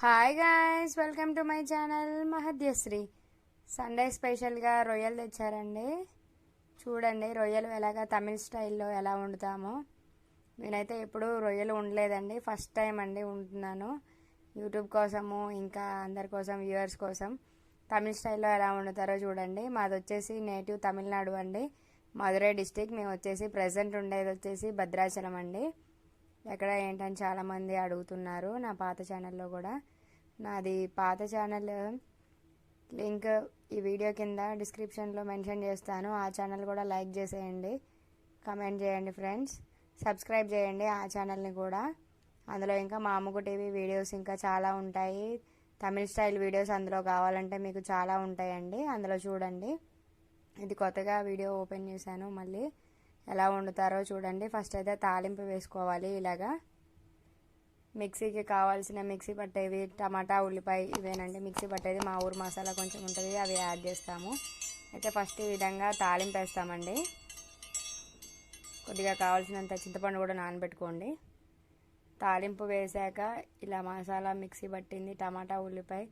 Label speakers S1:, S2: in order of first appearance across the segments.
S1: Hi guys, welcome to my channel Mahadyasri. Sunday స్పెషల్గా రొయ్యలు తెచ్చారండి. చూడండి రొయ్యలు ఎలాగా తమిళ్ స్టైల్లో ఎలా వండుతామో. నేనైతే ఎప్పుడు రొయ్యలు ఉండలేదండి, ఫస్ట్ టైం అండి ఉంటున్నాను. యూట్యూబ్ కోసము ఇంకా అందరి కోసం, వ్యూవర్స్ కోసం తమిళ్ స్టైల్లో ఎలా వండుతారో చూడండి. మాది వచ్చేసి నేటివ్ తమిళనాడు అండి, మధురై డిస్టిక్. మేము వచ్చేసి ప్రజెంట్ ఉండేది వచ్చేసి భద్రాచలం అండి. ఎక్కడ ఏంటని చాలామంది అడుగుతున్నారు. నా పాత ఛానల్లో కూడా, నాది పాత ఛానల్ లింక్ ఈ వీడియో కింద డిస్క్రిప్షన్లో మెన్షన్ చేస్తాను. ఆ ఛానల్ కూడా లైక్ చేసేయండి, కమెంట్ చేయండి ఫ్రెండ్స్, సబ్స్క్రైబ్ చేయండి ఆ ఛానల్ని కూడా. అందులో ఇంకా మా అమ్మకు టీవీ వీడియోస్ ఇంకా చాలా ఉంటాయి, తమిళ్ స్టైల్ వీడియోస్ అందులో కావాలంటే మీకు చాలా ఉంటాయండి, అందులో చూడండి. ఇది కొత్తగా వీడియో ఓపెన్ చేశాను. మళ్ళీ ఎలా వండుతారో చూడండి. ఫస్ట్ అయితే తాలింపు వేసుకోవాలి. ఇలాగా మిక్సీకి కావాల్సిన మిక్సీ పట్టేవి టమాటా, ఉల్లిపాయ ఇవేనండి మిక్సీ పట్టేది. మా ఊరు మసాలా కొంచెం ఉంటుంది, అవి యాడ్ చేస్తాము. అయితే ఫస్ట్ ఈ విధంగా తాలింపు వేస్తామండి. కొద్దిగా కావాల్సినంత చింతపండు కూడా నానబెట్టుకోండి. తాలింపు వేసాక ఇలా మసాలా మిక్సీ పట్టింది, టమాటా, ఉల్లిపాయ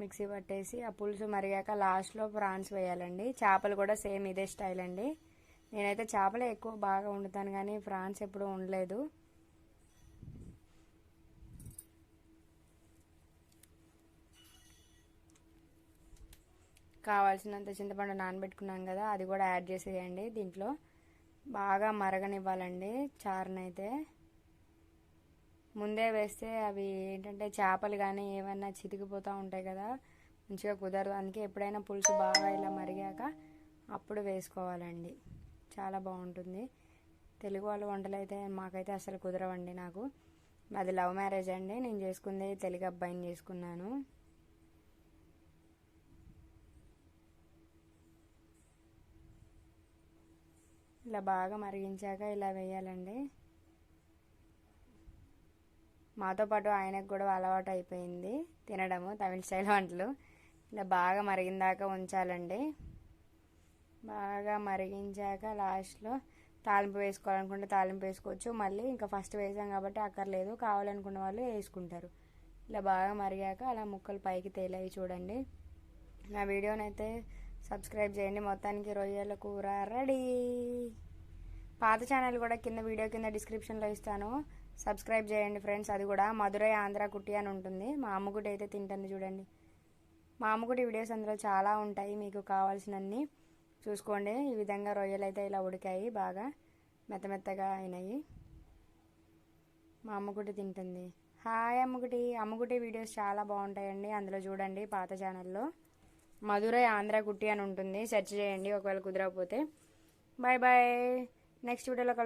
S1: మిక్సీ పట్టేసి ఆ పులుసు మరిగాక లాస్ట్లో ప్రాన్స్ వేయాలండి. చేపలు కూడా సేమ్ ఇదే స్టైల్ అండి. నేనైతే చేపలే ఎక్కువ బాగా వండుతాను, కానీ ఫ్రాన్స్ ఎప్పుడూ ఉండలేదు. కావాల్సినంత చింతపండు నానబెట్టుకున్నాం కదా, అది కూడా యాడ్ చేసేయండి. దీంట్లో బాగా మరగనివ్వాలండి చారునైతే. ముందే వేస్తే అవి ఏంటంటే చేపలు కానీ ఏమన్నా చితికిపోతూ ఉంటాయి కదా, మంచిగా కుదరదు. అందుకే ఎప్పుడైనా పులుసు బాగా ఇలా మరిగాక అప్పుడు వేసుకోవాలండి, చాలా బాగుంటుంది. తెలుగు వాళ్ళ వంటలు అయితే మాకైతే అసలు కుదరవండి. నాకు అది లవ్ మ్యారేజ్ అండి, నేను చేసుకుంది తెలుగు అబ్బాయిని చేసుకున్నాను. ఇలా బాగా మరిగించాక ఇలా వేయాలండి. మాతో పాటు ఆయనకు కూడా అలవాటు అయిపోయింది తినడము తమిళ స్టైల్ వంటలు. ఇలా బాగా మరిగిందాక ఉంచాలండి. బాగా మరిగించాక లాస్ట్లో తాలింపు వేసుకోవాలనుకుంటే తాలింపు వేసుకోవచ్చు. మళ్ళీ ఇంకా ఫస్ట్ వేసాం కాబట్టి అక్కర్లేదు, కావాలనుకున్న వాళ్ళు వేసుకుంటారు. ఇలా బాగా మరిగాక అలా ముక్కలు పైకి తేలాయి చూడండి. నా వీడియోనైతే సబ్స్క్రైబ్ చేయండి. మొత్తానికి రొయ్యల కూర రెడీ. పాత ఛానల్ కూడా కింద వీడియో కింద డిస్క్రిప్షన్లో ఇస్తాను, సబ్స్క్రైబ్ చేయండి ఫ్రెండ్స్. అది కూడా మధురై ఆంధ్ర కుట్టి అని ఉంటుంది. మా అమ్మగుడి అయితే తింటుంది చూడండి. మా అమ్మగుడి వీడియోస్ అందులో చాలా ఉంటాయి, మీకు కావాల్సినన్ని చూసుకోండి. ఈ విధంగా రొయ్యలు అయితే ఇలా ఉడికాయి, బాగా మెత్తమెత్తగా అయినాయి. మా అమ్మగుడి తింటుంది. హాయ్ అమ్మగుడి. అమ్మగుడి వీడియోస్ చాలా బాగుంటాయండి, అందులో చూడండి పాత ఛానల్లో. మధురై ఆంధ్ర కుట్టి అని ఉంటుంది, సెర్చ్ చేయండి ఒకవేళ కుదరకపోతే. బాయ్ బాయ్, నెక్స్ట్ వీడియోలో కలుద్దాం.